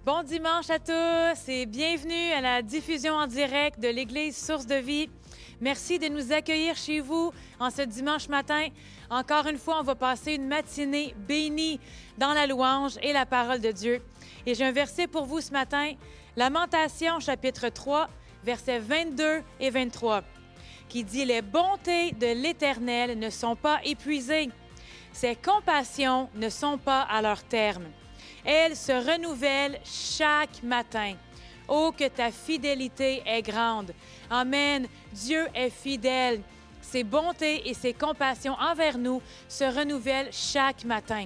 Bon dimanche à tous et bienvenue à la diffusion en direct de l'Église Source de Vie. Merci de nous accueillir chez vous en ce dimanche matin. Encore une fois, on va passer une matinée bénie dans la louange et la parole de Dieu. Et j'ai un verset pour vous ce matin, Lamentations chapitre 3, versets 22 et 23, qui dit « Les bontés de l'Éternel ne sont pas épuisées, ses compassions ne sont pas à leur terme. Elles se renouvellent chaque matin. Oh, que ta fidélité est grande. Amen. Dieu est fidèle. Ses bontés et ses compassions envers nous se renouvellent chaque matin.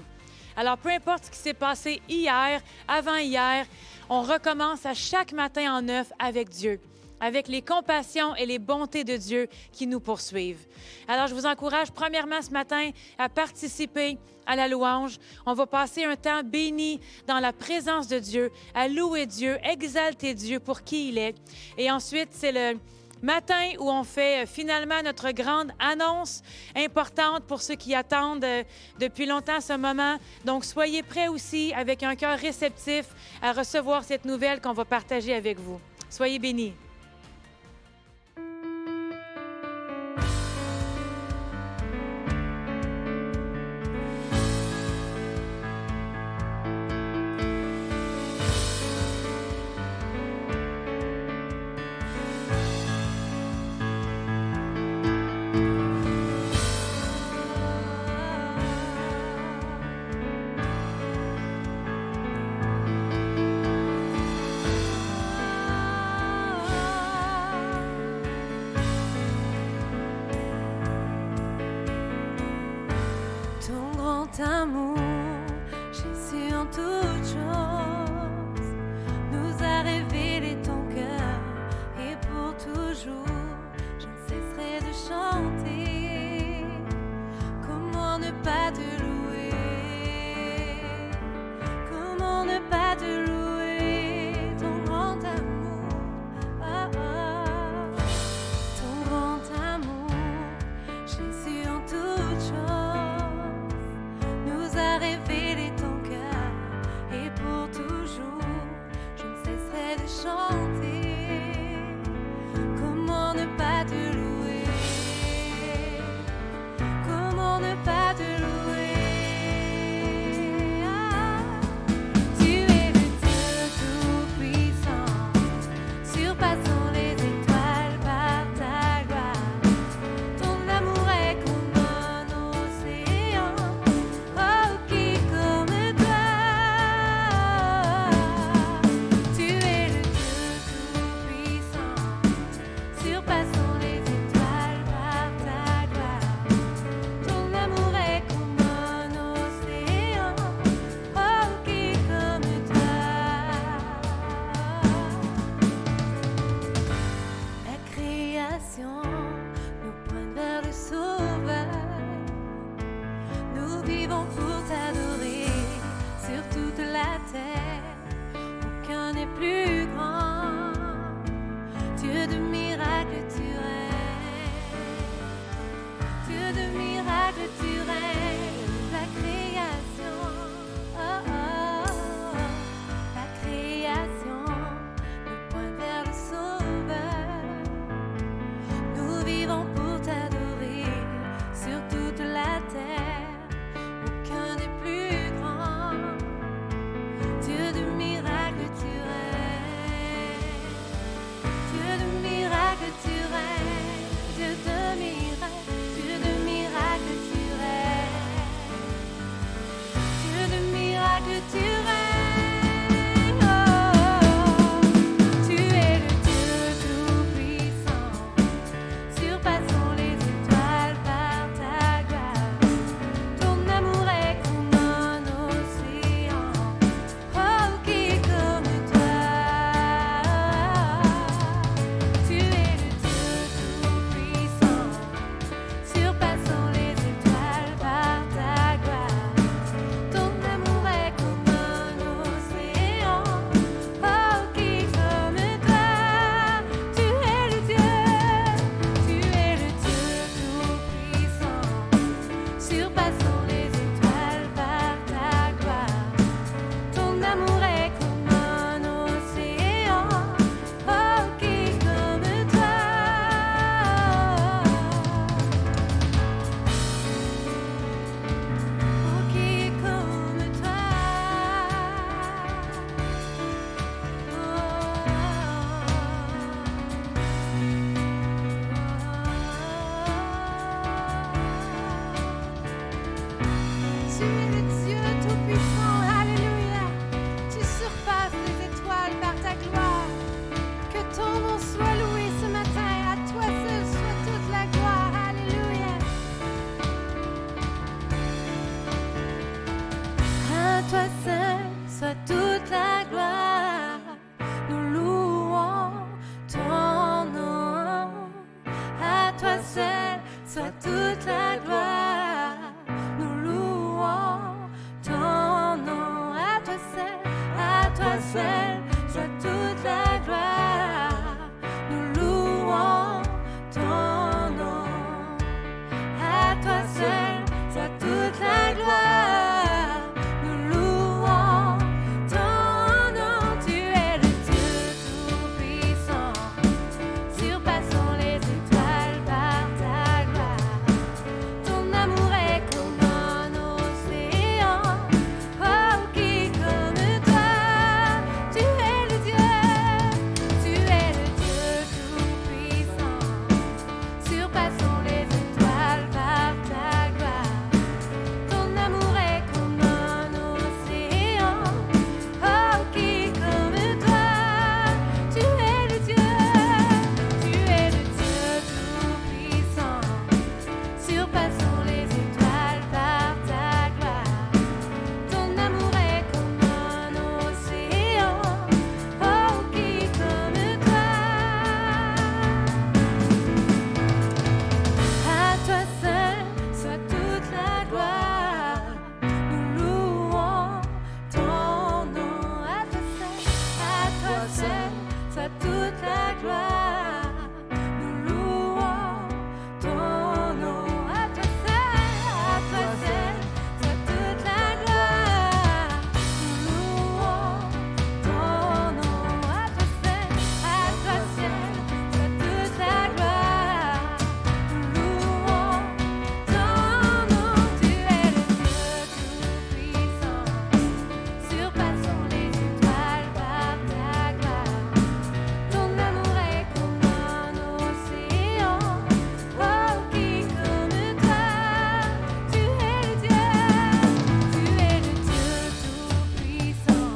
Alors, peu importe ce qui s'est passé hier, avant-hier, on recommence à chaque matin en neuf avec Dieu, avec les compassions et les bontés de Dieu qui nous poursuivent. Alors, je vous encourage premièrement ce matin à participer à la louange. On va passer un temps béni dans la présence de Dieu, à louer Dieu, exalter Dieu pour qui il est. Et ensuite, c'est le matin où on fait finalement notre grande annonce importante pour ceux qui attendent depuis longtemps ce moment. Donc, soyez prêts aussi avec un cœur réceptif à recevoir cette nouvelle qu'on va partager avec vous. Soyez bénis. Amour, Jésus en toutes choses, nous a révélé ton cœur et pour toujours, je ne cesserai de chanter. Comment ne pas te louer? Comment ne pas te louer? Ton grand amour, oh oh, ton grand amour, Jésus en toutes choses. A révélé ton cœur et pour toujours je ne cesserai de chanter. Comment ne pas te louer? Comment ne pas te louer? Tu es le Dieu tout-puissant, surpassant les étoiles par ta gloire. Ton amour est comme un océan. Nous pointe vers le Sauveur. Nous vivons pour t'adorer sur toute la terre. Aucun n'est plus grand. Dieu de miracles, tu règnes. Dieu de miracles, tu règnes. La création, oh oh, oh. La création nous pointe vers le Sauveur. Nous vivons pour t'adorer sur toute la terre. Aucun n'est plus grand. Dieu de miracles, tu règnes. Dieu de miracles, tu règnes. Dieu de miracles, tu règnes. soit toute la gloire. Nous louons ton nom. À toi seul, soit toute la gloire. Nous louons ton nom. À toi seul, soit toute la gloire. Nous louons ton nom. Tu es le Dieu tout-puissant, surpassant les étoiles par ta gloire. Ton amour est comme un océan, oh qui comme toi. Tu es le Dieu tout-puissant,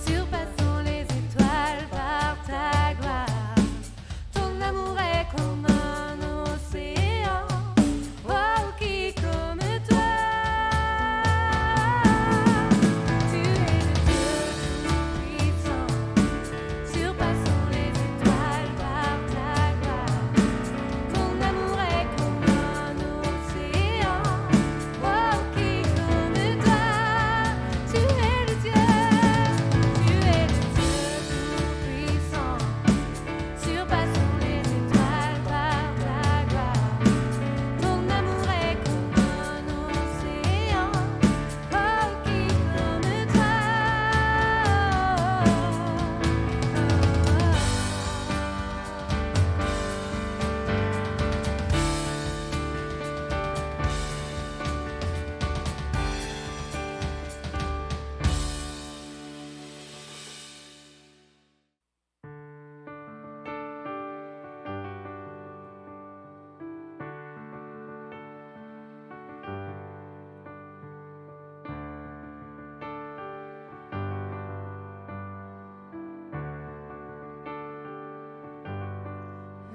surpassant les étoiles par ta gloire. Ton amour est comme un océan, oh qui comme toi. Tu es le Dieu tout-puissant, surpassant les étoiles par ta gloire. Ton amour est comme un océan, oh qui comme toi. Tu es le Dieu tout-puissant, surpassant les étoiles par ta gloire. Ton amour est comme un océan, oh qui comme toi.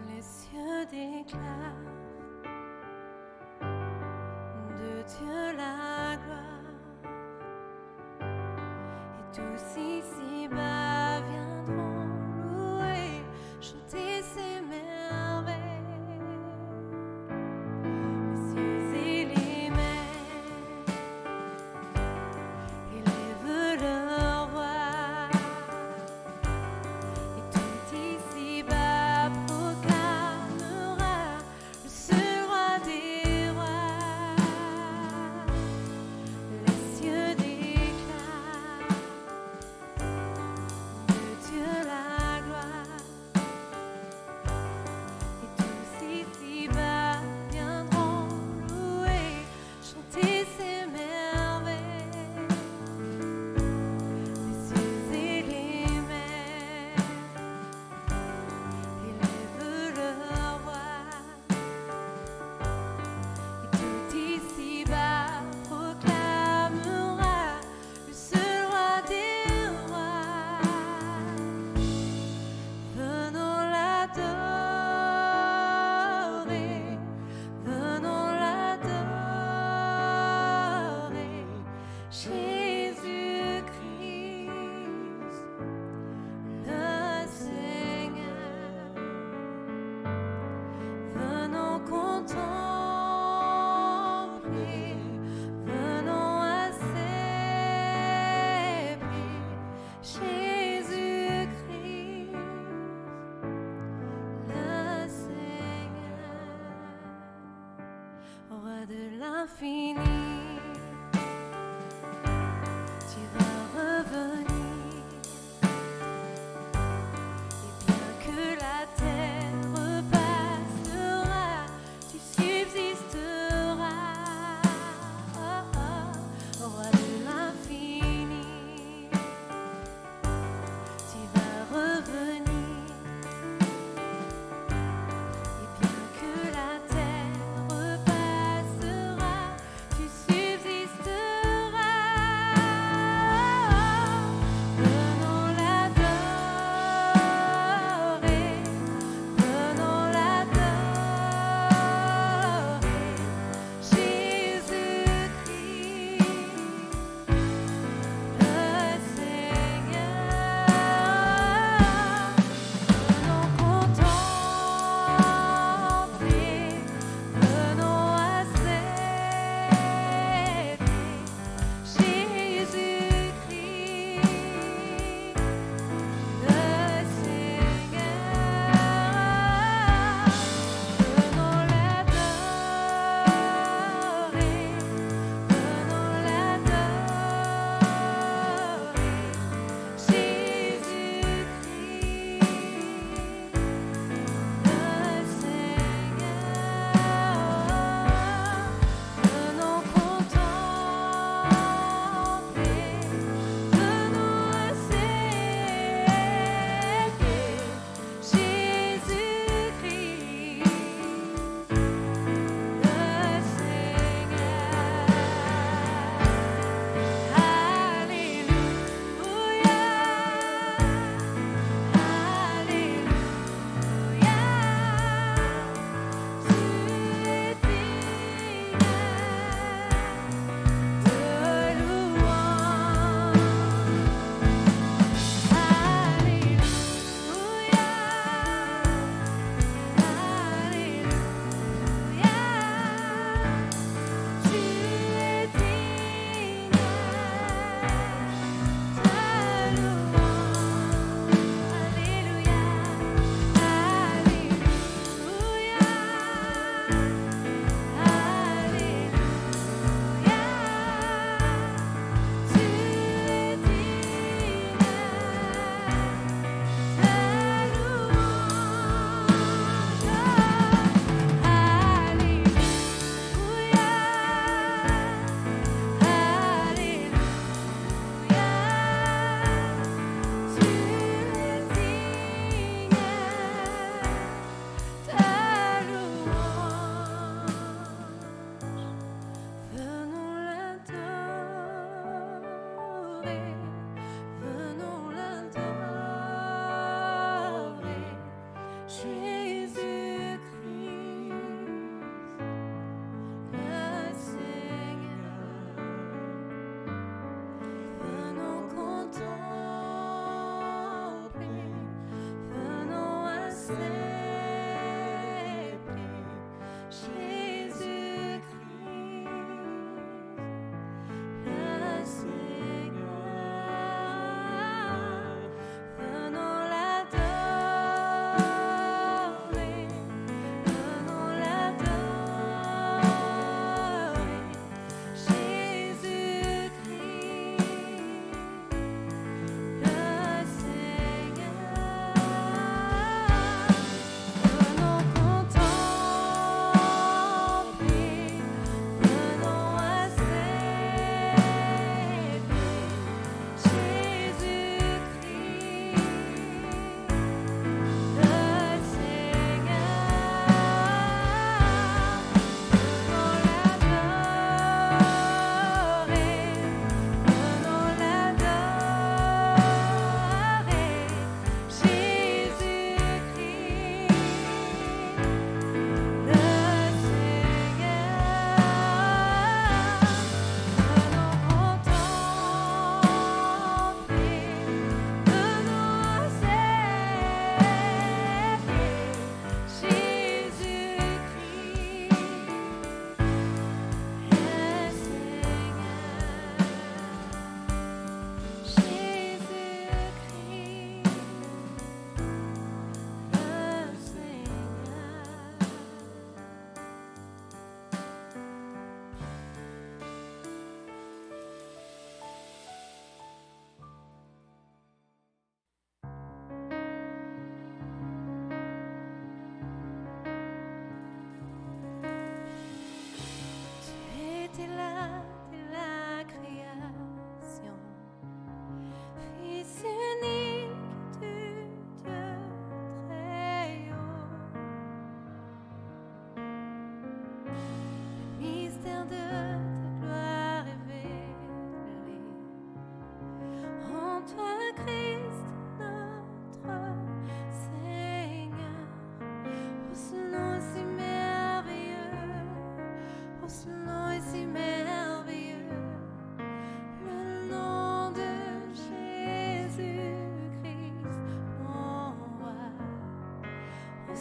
Les cieux déclarent de Dieu la gloire, et tous ici-bas viendront louer, chanter ses merveilles. Les cieux et les mers élèvent leur voix, et tout ici-bas proclamera le seul roi des rois. Les cieux déclarent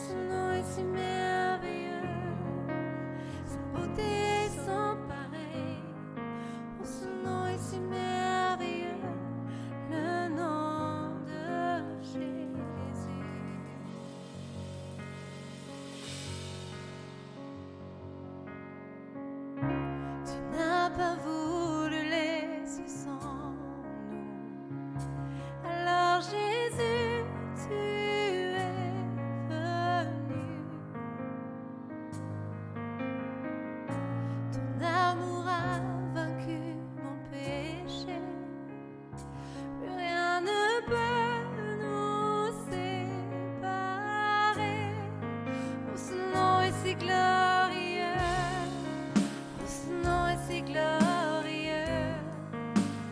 son nom est si merveilleux, sa beauté est sans pareil. Oh, son nom est si merveilleux, le nom de Jésus. Tu n'as pas voulu laisser sans nous. Alors Jésus, tu es venu. Ton amour a vaincu mon péché. Plus rien ne peut nous séparer. Oh, ce nom est si glorieux. Oh, ce nom est si glorieux.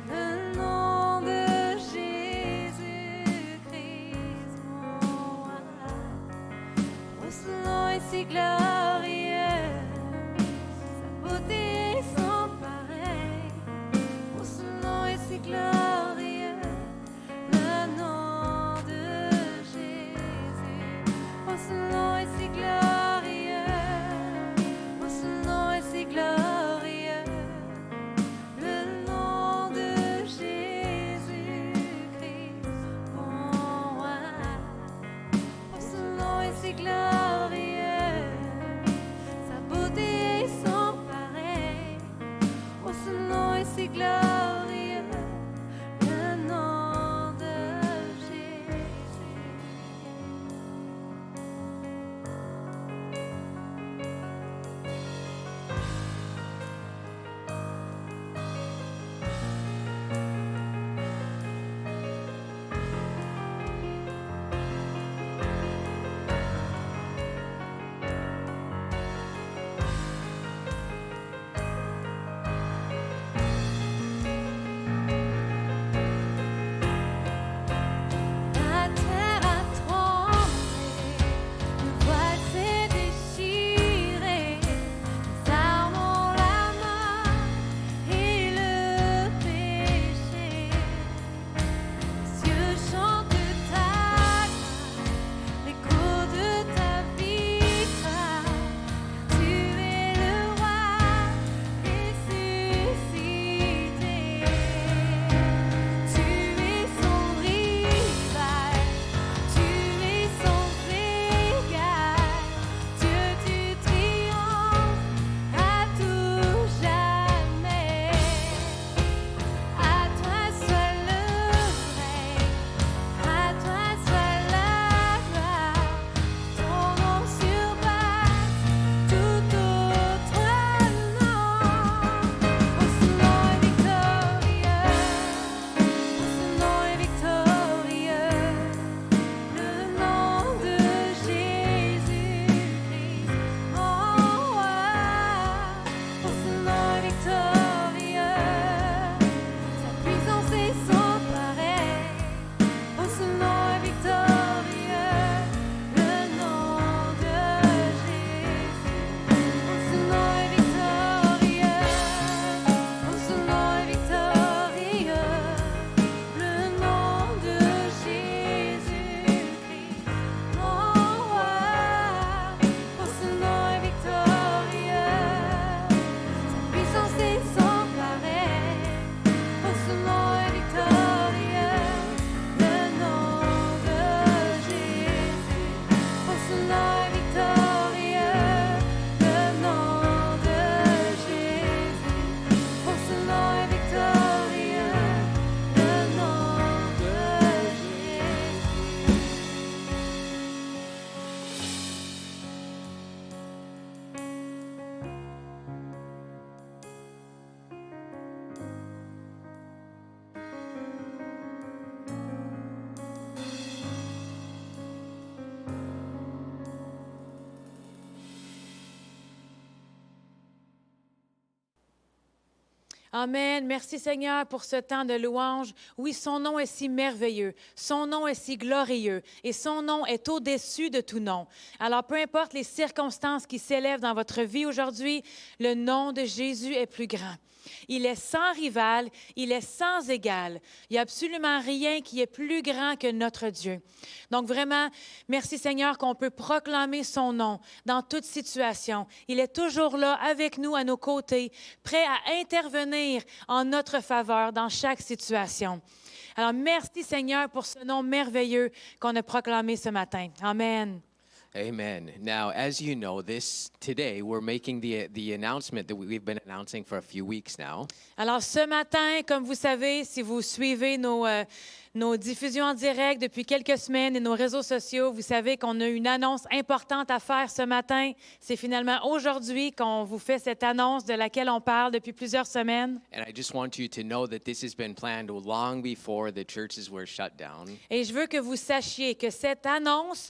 Le nom de Jésus-Christ, mon roi. Oh, ce nom est si glorieux. Sa beauté est sans pareil. Oh, ce nom est si glorieux. Le nom de Jésus. Oh, ce nom est si glorieux. Oh, ce nom est si glorieux. Le nom de Jésus-Christ, mon roi. Oh, ce nom est si glorieux. Sa beauté est sans pareil. Oh, ce nom est si glorieux. Le nom de Jésus. La terre a tremblé, le voile s'est déchiré, les armes ont la mort et le péché. Les cieux chantent ta gloire, l'écho de ta victoire, car tu es le roi ressuscité. Tu es son rival, tu es sans égal. Dieu, tu triomphes à tout jamais. À toi seul le règne, à toi seul la gloire. Ton nom surpasse tout autre nom. Oh, ce nom est victorieux. Oh, ce nom est victorieux. Le nom de Jésus-Christ, mon roi. Oh, ce nom est victorieux. Sa puissance est sans pareil. Oh, ce nom est victorieux. Le nom de Jésus. Oh, ce nom est victorieux. Oh, ce nom est victorieux. Le nom de Jésus-Christ, mon roi. Oh, ce nom est victorieux. Sa puissance est sans pareil. Oh, ce nom est victorieux. Le nom de Jésus. Oh, ce nom est victorieux. Le nom de Jésus. Oh, ce nom est victorieux. Le nom de Amen. Merci Seigneur pour ce temps de louange. Oui, son nom est si merveilleux, son nom est si glorieux et son nom est au-dessus de tout nom. Alors, peu importe les circonstances qui s'élèvent dans votre vie aujourd'hui, le nom de Jésus est plus grand. Il est sans rival, il est sans égal. Il n'y a absolument rien qui est plus grand que notre Dieu. Donc vraiment, merci Seigneur qu'on peut proclamer son nom dans toute situation. Il est toujours là avec nous, à nos côtés, prêt à intervenir en notre faveur dans chaque situation. Alors merci Seigneur pour ce nom merveilleux qu'on a proclamé ce matin. Amen. Amen. Now, as you know, today we're making the announcement that we've been announcing for a few weeks now. Alors ce matin, comme vous savez, si vous suivez nos diffusions en direct depuis quelques semaines et nos réseaux sociaux, vous savez qu'on a une annonce importante à faire ce matin. C'est finalement aujourd'hui qu'on vous fait cette annonce de laquelle on parle depuis plusieurs semaines. And I just want you to know that this has been planned long before the churches were shut down. Et je veux que vous sachiez que cette annonce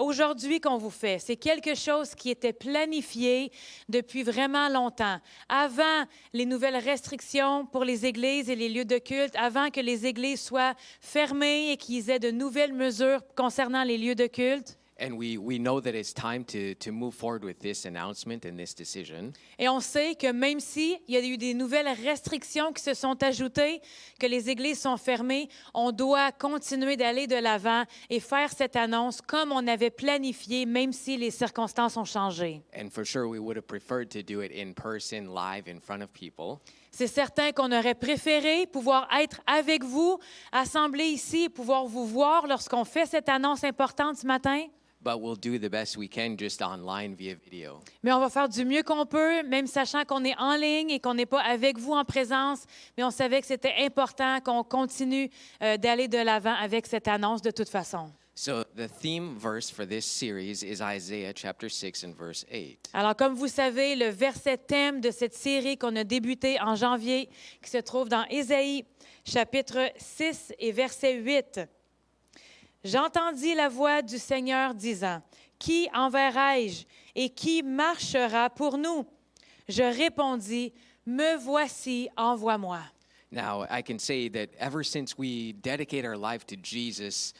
aujourd'hui qu'on vous fait, c'est quelque chose qui était planifié depuis vraiment longtemps. Avant les nouvelles restrictions pour les églises et les lieux de culte, avant que les églises soient fermées et qu'ils aient de nouvelles mesures concernant les lieux de culte. And we know that it's time to move forward with this announcement and this decision. Et on sait que même s'il y a eu des nouvelles restrictions qui se sont ajoutées, que les églises sont fermées, on doit continuer d'aller de l'avant et faire cette annonce comme on avait planifié, même si les circonstances ont changé. And for sure, we would have preferred to do it in person, live, in front of people. C'est certain qu'on aurait préféré pouvoir être avec vous, assemblés ici, pouvoir vous voir lorsqu'on fait cette annonce importante ce matin. But we'll do the best we can just online via video. Mais on va faire du mieux qu'on peut, même sachant qu'on est en ligne et qu'on n'est pas avec vous en présence. Mais on savait que c'était important qu'on continue d'aller de l'avant avec cette annonce de toute façon. So the theme verse for this series is Isaiah chapter 6 and verse 8. Alors, comme vous savez, le verset thème de cette série qu'on a débutée en janvier, qui se trouve dans Ésaïe, chapitre 6 et verset 8. J'entendis la voix du Seigneur disant, « Qui enverrai-je et qui marchera pour nous? » Je répondis, « Me voici, envoie-moi. » Now, I can say that ever since we dedicate our life to Jesus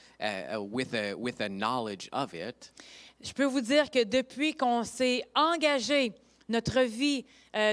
with a knowledge of it, Je peux vous dire que depuis qu'on s'est engagé notre vie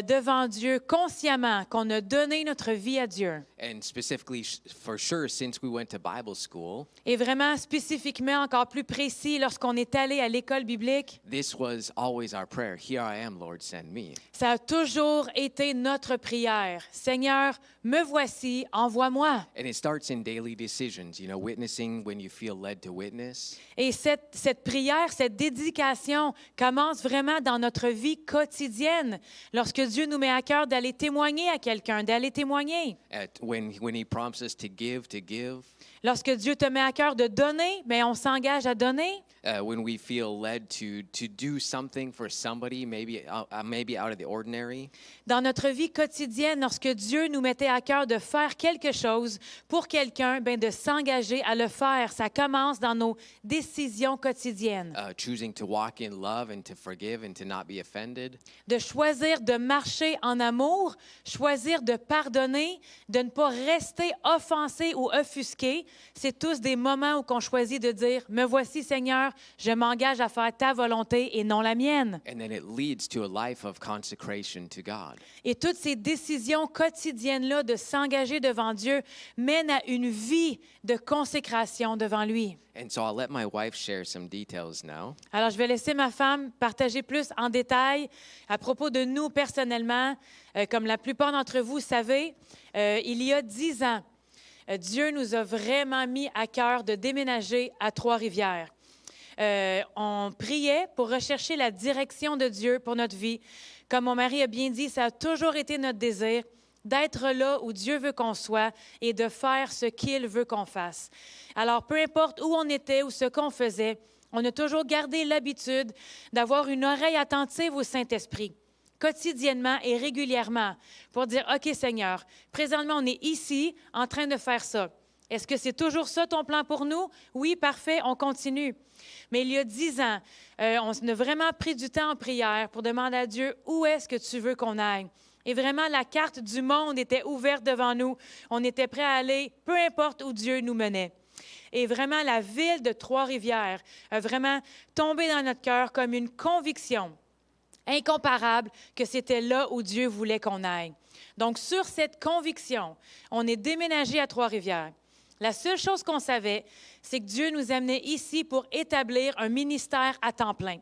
devant Dieu consciemment, qu'on a donné notre vie à Dieu, and specifically for sure since we went to Bible school, et vraiment spécifiquement encore plus précis lorsqu'on est allé à l'école biblique, this was always our prayer. Here I am, Lord, send me. ça a toujours été notre prière. Seigneur, me voici, envoie-moi. And it starts in daily decisions, witnessing when you feel led to witness. Et cette prière, cette dédication commence vraiment dans notre vie quotidienne, lorsque Dieu nous met à cœur d'aller témoigner à quelqu'un, d'aller témoigner. When he prompts us to give. Lorsque Dieu te met à cœur de donner, bien, on s'engage à donner. When we feel led to do something for somebody, maybe out of the ordinary. Dans notre vie quotidienne, lorsque Dieu nous mettait à cœur de faire quelque chose pour quelqu'un, bien, de s'engager à le faire. Ça commence dans nos décisions quotidiennes. Choosing to walk in love and to forgive and to not be offended. De choisir de marcher en amour, choisir de pardonner, de ne pas rester offensé ou offusqué. C'est tous des moments où on choisit de dire « Me voici, Seigneur, je m'engage à faire ta volonté et non la mienne. » And then it leads to a life of consecration to God. Et toutes ces décisions quotidiennes-là de s'engager devant Dieu mènent à une vie de consécration devant lui. And so I'll let my wife share some details now. Alors, je vais laisser ma femme partager plus en détail à propos de nous personnellement. Comme la plupart d'entre vous savez, il y a 10 ans, Dieu nous a vraiment mis à cœur de déménager à Trois-Rivières. On priait pour rechercher la direction de Dieu pour notre vie. Comme mon mari a bien dit, ça a toujours été notre désir d'être là où Dieu veut qu'on soit et de faire ce qu'il veut qu'on fasse. Alors, peu importe où on était ou ce qu'on faisait, on a toujours gardé l'habitude d'avoir une oreille attentive au Saint-Esprit, quotidiennement et régulièrement, pour dire, OK Seigneur, présentement on est ici en train de faire ça. Est-ce que c'est toujours ça ton plan pour nous? Oui, parfait, on continue. Mais il y a 10 ans, on a vraiment pris du temps en prière pour demander à Dieu, où est-ce que tu veux qu'on aille? Et vraiment, la carte du monde était ouverte devant nous. On était prêts à aller, peu importe où Dieu nous menait. Et vraiment, la ville de Trois-Rivières a vraiment tombé dans notre cœur comme une conviction incomparable, que c'était là où Dieu voulait qu'on aille. Donc, sur cette conviction, on est déménagé à Trois-Rivières. La seule chose qu'on savait, c'est que Dieu nous amenait ici pour établir un ministère à temps plein.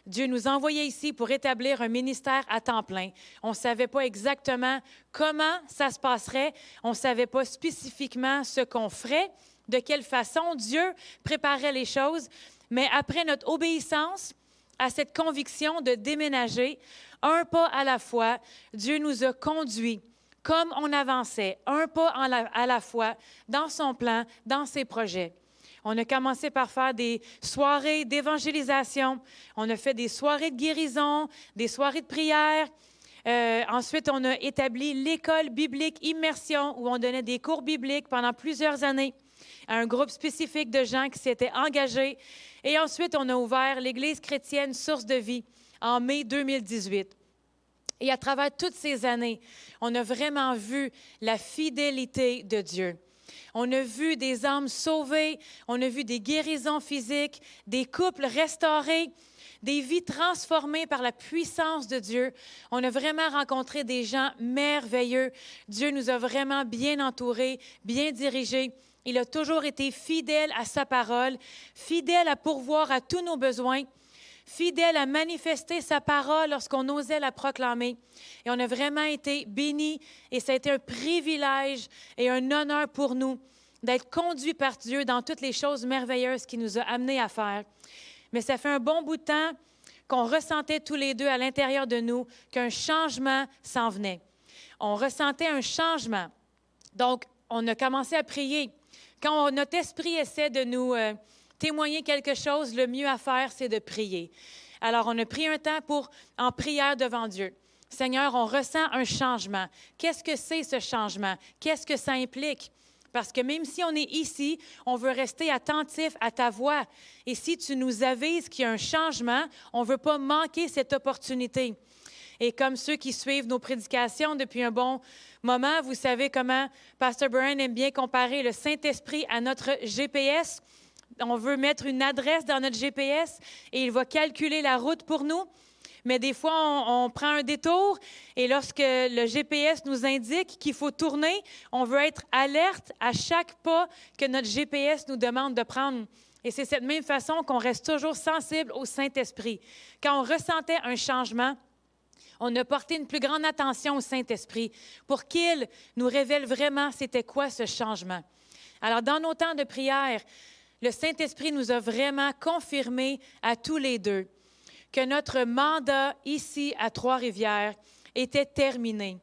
Dieu nous envoyait ici pour établir un ministère à temps plein. On ne savait pas exactement comment ça se passerait. On ne savait pas spécifiquement ce qu'on ferait, de quelle façon Dieu préparait les choses. Mais après notre obéissance à cette conviction de déménager, un pas à la fois, Dieu nous a conduits comme on avançait, un pas à la fois, dans son plan, dans ses projets. On a commencé par faire des soirées d'évangélisation, on a fait des soirées de guérison, des soirées de prière. Ensuite, on a établi l'école biblique Immersion, où on donnait des cours bibliques pendant plusieurs années à un groupe spécifique de gens qui s'étaient engagés. Et ensuite, on a ouvert l'Église chrétienne Source de vie en mai 2018. Et à travers toutes ces années, on a vraiment vu la fidélité de Dieu. On a vu des âmes sauvées, on a vu des guérisons physiques, des couples restaurés, des vies transformées par la puissance de Dieu. On a vraiment rencontré des gens merveilleux. Dieu nous a vraiment bien entourés, bien dirigés. Il a toujours été fidèle à sa parole, fidèle à pourvoir à tous nos besoins, fidèle à manifester sa parole lorsqu'on osait la proclamer. Et on a vraiment été bénis et ça a été un privilège et un honneur pour nous d'être conduits par Dieu dans toutes les choses merveilleuses qu'il nous a amenés à faire. Mais ça fait un bon bout de temps qu'on ressentait tous les deux à l'intérieur de nous qu'un changement s'en venait. On ressentait un changement. Donc, on a commencé à prier. Quand notre esprit essaie de nous témoigner quelque chose, le mieux à faire, c'est de prier. Alors, on a pris un temps en prière devant Dieu. Seigneur, on ressent un changement. Qu'est-ce que c'est ce changement? Qu'est-ce que ça implique? Parce que même si on est ici, on veut rester attentif à ta voix. Et si tu nous avises qu'il y a un changement, on ne veut pas manquer cette opportunité. Et comme ceux qui suivent nos prédications depuis un bon moment, vous savez comment Pastor Brian aime bien comparer le Saint-Esprit à notre GPS. On veut mettre une adresse dans notre GPS et il va calculer la route pour nous. Mais des fois, on prend un détour et lorsque le GPS nous indique qu'il faut tourner, on veut être alerte à chaque pas que notre GPS nous demande de prendre. Et c'est cette même façon qu'on reste toujours sensible au Saint-Esprit. Quand on ressentait un changement, on a porté une plus grande attention au Saint-Esprit pour qu'il nous révèle vraiment c'était quoi ce changement. Alors, dans nos temps de prière, le Saint-Esprit nous a vraiment confirmé à tous les deux que notre mandat ici à Trois-Rivières était terminé,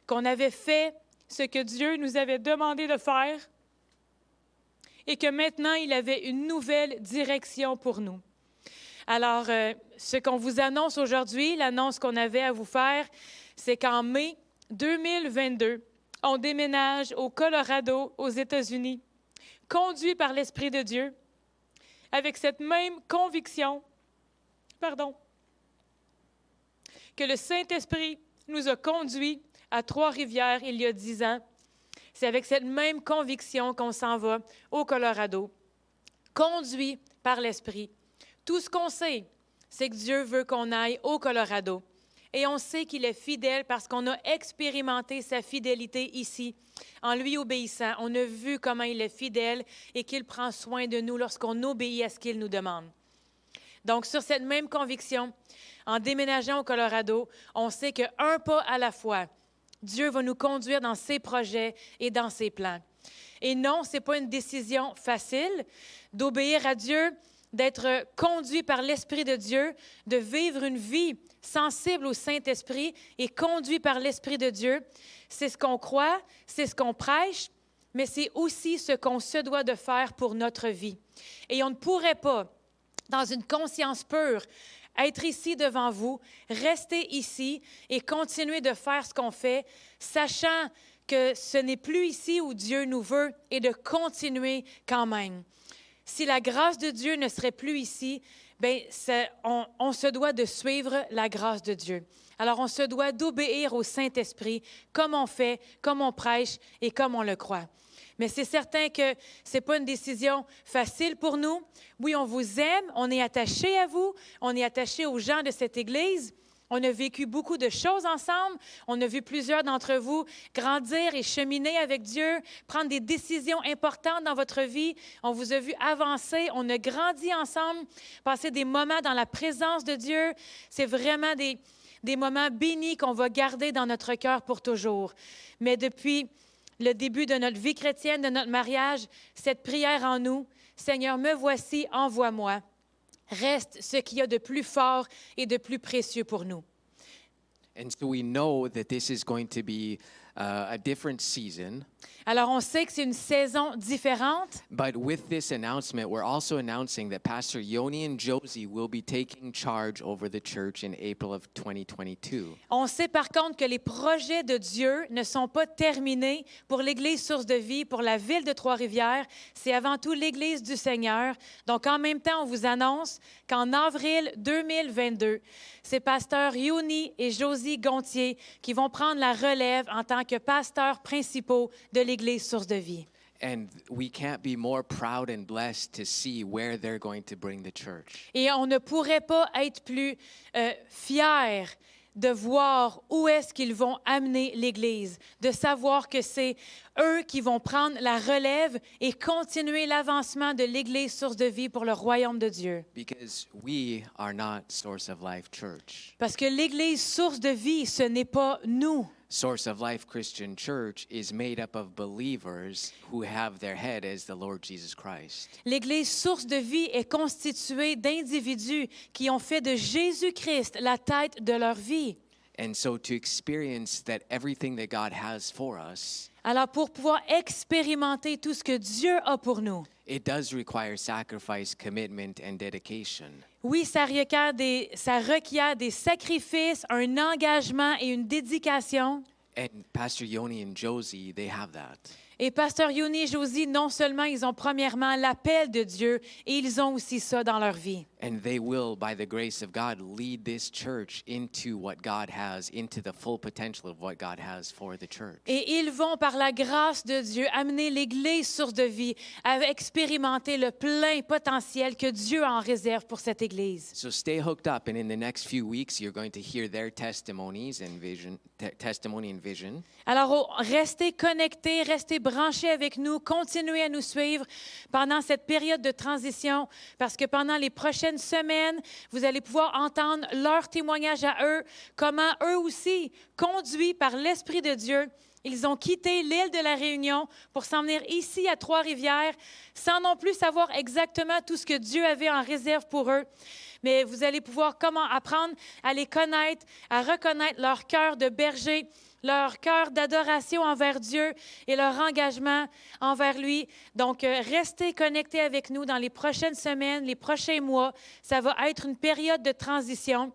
qu'on avait fait ce que Dieu nous avait demandé de faire et que maintenant, il avait une nouvelle direction pour nous. Alors, ce qu'on vous annonce aujourd'hui, l'annonce qu'on avait à vous faire, c'est qu'en mai 2022, on déménage au Colorado, aux États-Unis, conduit par l'Esprit de Dieu, avec cette même conviction, que le Saint-Esprit nous a conduits à Trois-Rivières il y a 10 ans. C'est avec cette même conviction qu'on s'en va au Colorado, conduit par l'Esprit. Tout ce qu'on sait, c'est que Dieu veut qu'on aille au Colorado. Et on sait qu'il est fidèle parce qu'on a expérimenté sa fidélité ici, en lui obéissant. On a vu comment il est fidèle et qu'il prend soin de nous lorsqu'on obéit à ce qu'il nous demande. Donc, sur cette même conviction, en déménageant au Colorado, on sait qu'un pas à la fois, Dieu va nous conduire dans ses projets et dans ses plans. Et non, ce n'est pas une décision facile d'obéir à Dieu, d'être conduit par l'Esprit de Dieu, de vivre une vie sensible au Saint-Esprit et conduit par l'Esprit de Dieu. C'est ce qu'on croit, c'est ce qu'on prêche, mais c'est aussi ce qu'on se doit de faire pour notre vie. Et on ne pourrait pas, dans une conscience pure, être ici devant vous, rester ici et continuer de faire ce qu'on fait, sachant que ce n'est plus ici où Dieu nous veut et de continuer quand même. Si la grâce de Dieu ne serait plus ici, bien, on se doit de suivre la grâce de Dieu. Alors, on se doit d'obéir au Saint-Esprit comme on fait, comme on prêche et comme on le croit. Mais c'est certain que ce n'est pas une décision facile pour nous. Oui, on vous aime, on est attaché à vous, on est attaché aux gens de cette Église, On a vécu beaucoup de choses ensemble. On a vu plusieurs d'entre vous grandir et cheminer avec Dieu, prendre des décisions importantes dans votre vie. On vous a vu avancer. On a grandi ensemble, passer des moments dans la présence de Dieu. C'est vraiment des moments bénis qu'on va garder dans notre cœur pour toujours. Mais depuis le début de notre vie chrétienne, de notre mariage, cette prière en nous, « Seigneur, me voici, envoie-moi », reste ce qu'il y a de plus fort et de plus précieux pour nous. And so we know that this is going to be a different season. Alors, on sait que c'est une saison différente, But with this announcement, we're also announcing that Pastor Yoni and Josie will be taking charge over the church in April of 2022. On sait par contre que les projets de Dieu ne sont pas terminés pour l'Église Source de Vie, pour la ville de Trois-Rivières. C'est avant tout l'Église du Seigneur. Donc, en même temps, on vous annonce qu'en avril 2022, c'est Pasteur Yoni et Josie Gontier qui vont prendre la relève en tant que pasteurs principaux de l'Église Source de Vie. And we can't be more proud and blessed to see where they're going to bring the church. Et on ne pourrait pas être plus fiers de voir où est-ce qu'ils vont amener l'Église, de savoir que c'est eux qui vont prendre la relève et continuer l'avancement de l'Église Source de Vie pour le royaume de Dieu. Because we are not Source of Life Church. Parce que l'Église Source de Vie, ce n'est pas nous. Source of Life Christian Church is made up of believers who have their head as the Lord Jesus Christ. L'Église Source de Vie est constituée d'individus qui ont fait de Jésus-Christ la tête de leur vie. And so to experience that everything that God has for us, Alors, pour pouvoir expérimenter tout ce que Dieu a pour nous, it does require sacrifice, commitment, and dedication. oui, ça requiert des sacrifices, un engagement et une dédication. And Pastor Yoni and Josie, they have that. Et Pasteur Yoni et Josie, non seulement ils ont premièrement l'appel de Dieu, et ils ont aussi ça dans leur vie. And they will, by the grace of God, lead this church into what God has, into the full potential of what God has for the church. Et ils vont, par la grâce de Dieu, amener l'Église Source de Vie à expérimenter le plein potentiel que Dieu en réserve pour cette Église. So stay hooked up, and in the next few weeks, you're going to hear their testimonies and testimony and vision. Alors, restez connectés, restez branchés avec nous, continuez à nous suivre pendant cette période de transition, parce que pendant les prochaines semaines, vous allez pouvoir entendre leur témoignage à eux, comment eux aussi, conduits par l'Esprit de Dieu, ils ont quitté l'île de la Réunion pour s'en venir ici à Trois-Rivières, sans non plus savoir exactement tout ce que Dieu avait en réserve pour eux. Mais vous allez pouvoir comment apprendre à les connaître, à reconnaître leur cœur de berger, leur cœur d'adoration envers Dieu et leur engagement envers lui. Donc, restez connectés avec nous dans les prochaines semaines, les prochains mois. Ça va être une période de transition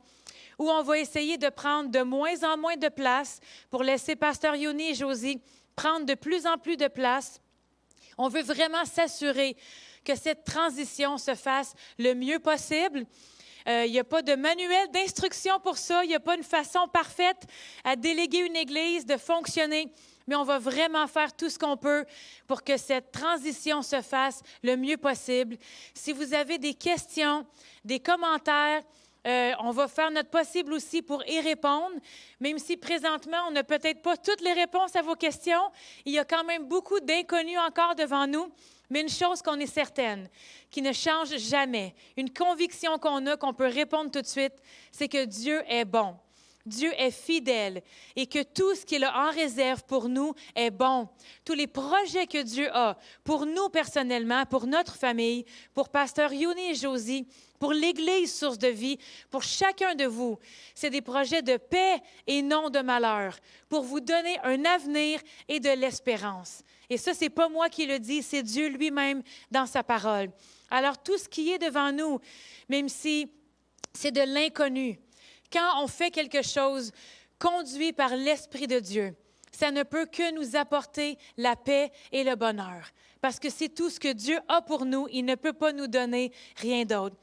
où on va essayer de prendre de moins en moins de place pour laisser Pasteur Yoni et Josie prendre de plus en plus de place. On veut vraiment s'assurer que cette transition se fasse le mieux possible. Il n'y a pas de manuel d'instruction pour ça. Il n'y a pas une façon parfaite à déléguer une Église de fonctionner. Mais on va vraiment faire tout ce qu'on peut pour que cette transition se fasse le mieux possible. Si vous avez des questions, des commentaires, on va faire notre possible aussi pour y répondre. Même si présentement, on n'a peut-être pas toutes les réponses à vos questions, il y a quand même beaucoup d'inconnus encore devant nous. Mais une chose qu'on est certaine, qui ne change jamais, une conviction qu'on a, qu'on peut répondre tout de suite, c'est que Dieu est bon. Dieu est fidèle et que tout ce qu'il a en réserve pour nous est bon. Tous les projets que Dieu a pour nous personnellement, pour notre famille, pour Pasteur Yoni et Josie, pour l'Église Source de Vie, pour chacun de vous, c'est des projets de paix et non de malheur, pour vous donner un avenir et de l'espérance. Et ça, ce n'est pas moi qui le dis, c'est Dieu lui-même dans sa parole. Alors, tout ce qui est devant nous, même si c'est de l'inconnu, quand on fait quelque chose conduit par l'Esprit de Dieu, ça ne peut que nous apporter la paix et le bonheur. Parce que c'est tout ce que Dieu a pour nous. Il ne peut pas nous donner rien d'autre.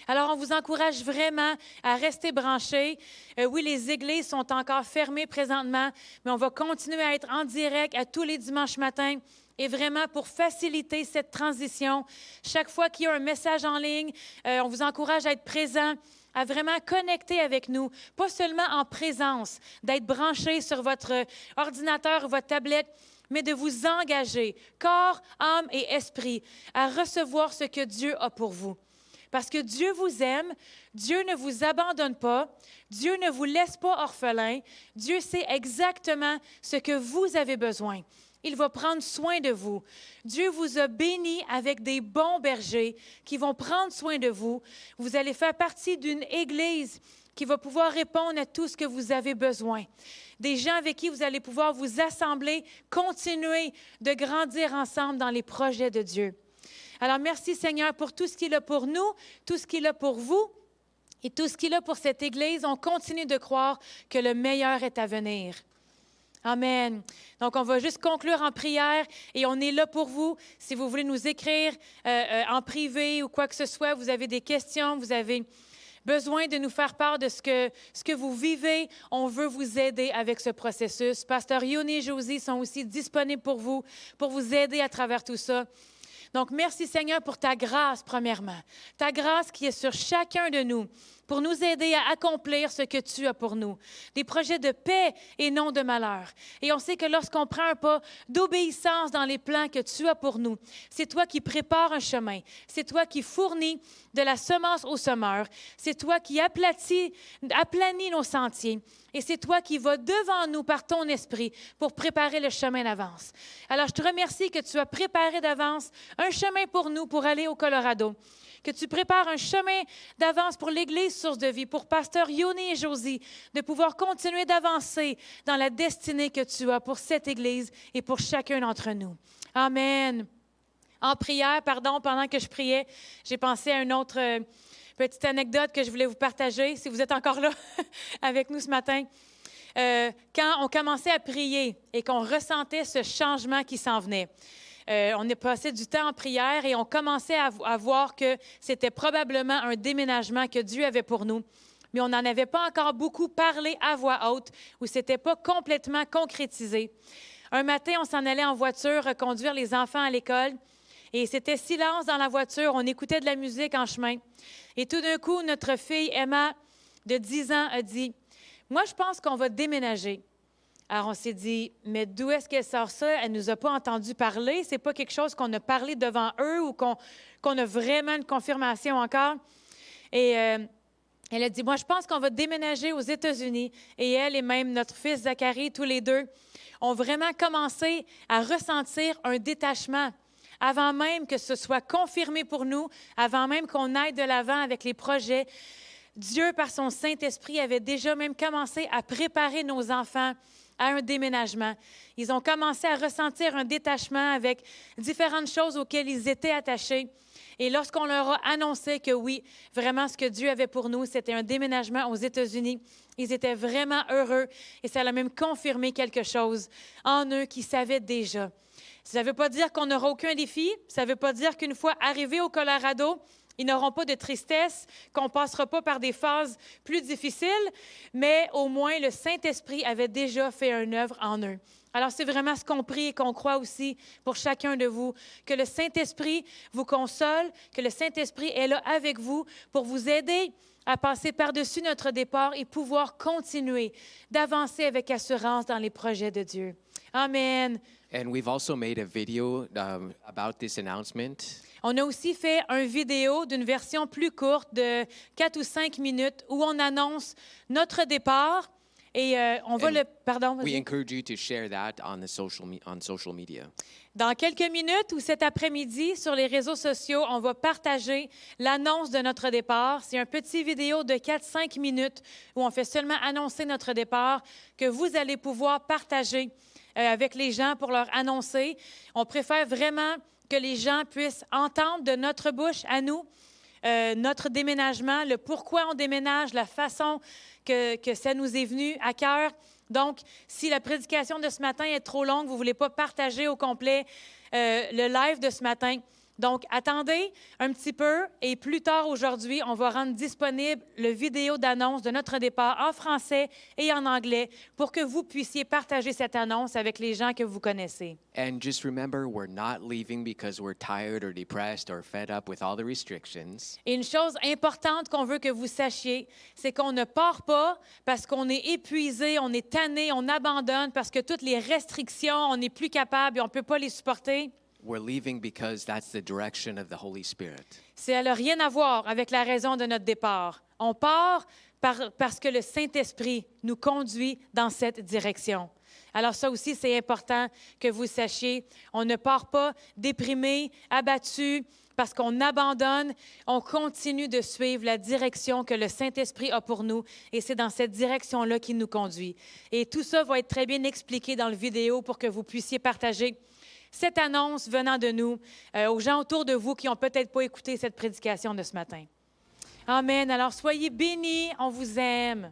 Alors, on vous encourage vraiment à rester branchés. Oui, les églises sont encore fermées présentement, mais on va continuer à être en direct à tous les dimanches matins Et vraiment, pour faciliter cette transition, chaque fois qu'il y a un message en ligne, on vous encourage à être présent, à vraiment connecter avec nous, pas seulement en présence, d'être branché sur votre ordinateur ou votre tablette, mais de vous engager, corps, âme et esprit, à recevoir ce que Dieu a pour vous. Parce que Dieu vous aime, Dieu ne vous abandonne pas, Dieu ne vous laisse pas orphelin, Dieu sait exactement ce que vous avez besoin. Il va prendre soin de vous. Dieu vous a béni avec des bons bergers qui vont prendre soin de vous. Vous allez faire partie d'une église qui va pouvoir répondre à tout ce que vous avez besoin. Des gens avec qui vous allez pouvoir vous assembler, continuer de grandir ensemble dans les projets de Dieu. Alors, merci Seigneur pour tout ce qu'il a pour nous, tout ce qu'il a pour vous et tout ce qu'il a pour cette Église. On continue de croire que le meilleur est à venir. Amen. Donc, on va juste conclure en prière et on est là pour vous. Si vous voulez nous écrire en privé ou quoi que ce soit, vous avez des questions, vous avez besoin de nous faire part de ce que vous vivez, on veut vous aider avec ce processus. Pasteur Yoni et Josie sont aussi disponibles pour vous aider à travers tout ça. Donc, merci Seigneur pour ta grâce, premièrement. Ta grâce qui est sur chacun de nous pour nous aider à accomplir ce que tu as pour nous. Des projets de paix et non de malheur. Et on sait que lorsqu'on prend un pas d'obéissance dans les plans que tu as pour nous, c'est toi qui prépares un chemin. C'est toi qui fournis de la semence au semeur. C'est toi qui aplanis nos sentiers. Et c'est toi qui vas devant nous par ton esprit pour préparer le chemin d'avance. Alors, je te remercie que tu as préparé d'avance un chemin pour nous pour aller au Colorado. Que tu prépares un chemin d'avance pour l'Église Source de Vie, pour Pasteur Yoni et Josie, de pouvoir continuer d'avancer dans la destinée que tu as pour cette Église et pour chacun d'entre nous. Amen. En prière, pendant que je priais, j'ai pensé à une autre petite anecdote que je voulais vous partager, si vous êtes encore là avec nous ce matin. Quand on commençait à prier et qu'on ressentait ce changement qui s'en venait, on a passé du temps en prière et on commençait à voir que c'était probablement un déménagement que Dieu avait pour nous. Mais on n'en avait pas encore beaucoup parlé à voix haute ou ce n'était pas complètement concrétisé. Un matin, on s'en allait en voiture conduire les enfants à l'école et c'était silence dans la voiture. On écoutait de la musique en chemin. Et tout d'un coup, notre fille Emma, de 10 ans, a dit « Moi, je pense qu'on va déménager. » Alors, on s'est dit, mais d'où est-ce qu'elle sort ça? Elle ne nous a pas entendu parler. Ce n'est pas quelque chose qu'on a parlé devant eux ou qu'on a vraiment une confirmation encore. Et elle a dit, moi, je pense qu'on va déménager aux États-Unis. Et elle et même notre fils Zacharie, tous les deux, ont vraiment commencé à ressentir un détachement. Avant même que ce soit confirmé pour nous, avant même qu'on aille de l'avant avec les projets, Dieu, par son Saint-Esprit, avait déjà même commencé à préparer nos enfants à un déménagement. Ils ont commencé à ressentir un détachement avec différentes choses auxquelles ils étaient attachés. Et lorsqu'on leur a annoncé que oui, vraiment ce que Dieu avait pour nous, c'était un déménagement aux États-Unis, ils étaient vraiment heureux et ça a même confirmé quelque chose en eux qu'ils savaient déjà. Ça ne veut pas dire qu'on n'aura aucun défi, ça ne veut pas dire qu'une fois arrivés au Colorado, ils n'auront pas de tristesse, qu'on ne passera pas par des phases plus difficiles, mais au moins le Saint-Esprit avait déjà fait une œuvre en eux. Alors, c'est vraiment ce qu'on prie et qu'on croit aussi pour chacun de vous, que le Saint-Esprit vous console, que le Saint-Esprit est là avec vous pour vous aider à passer par-dessus notre départ et pouvoir continuer d'avancer avec assurance dans les projets de Dieu. Amen. And we've also made a video about this announcement. On a aussi fait une vidéo d'une version plus courte de 4 ou 5 minutes où on annonce notre départ et on va We encourage you to share that on social media. Dans quelques minutes ou cet après-midi, sur les réseaux sociaux, on va partager l'annonce de notre départ. C'est un petit vidéo de 4-5 minutes où on fait seulement annoncer notre départ que vous allez pouvoir partager avec les gens pour leur annoncer. On préfère vraiment que les gens puissent entendre de notre bouche à nous notre déménagement, le pourquoi on déménage, la façon que ça nous est venu à cœur. Donc, si la prédication de ce matin est trop longue, vous ne voulez pas partager au complet le live de ce matin, Donc, attendez un petit peu et plus tard aujourd'hui, on va rendre disponible le vidéo d'annonce de notre départ en français et en anglais pour que vous puissiez partager cette annonce avec les gens que vous connaissez. And just remember, we're not leaving because we're tired or depressed or fed up with all the restrictions. Et une chose importante qu'on veut que vous sachiez, c'est qu'on ne part pas parce qu'on est épuisé, on est tanné, on abandonne parce que toutes les restrictions, on n'est plus capable et on ne peut pas les supporter. We're leaving because that's the direction of the Holy Spirit. Ça n'a rien à voir avec la raison de notre départ. On part parce que le Saint-Esprit nous conduit dans cette direction. Alors ça aussi, c'est important que vous sachiez. On ne part pas déprimé, abattu, parce qu'on abandonne. On continue de suivre la direction que le Saint-Esprit a pour nous. Et c'est dans cette direction-là qu'il nous conduit. Et tout ça va être très bien expliqué dans le vidéo pour que vous puissiez partager cette annonce venant de nous aux gens autour de vous qui n'ont peut-être pas écouté cette prédication de ce matin. Amen. Alors, soyez bénis. On vous aime.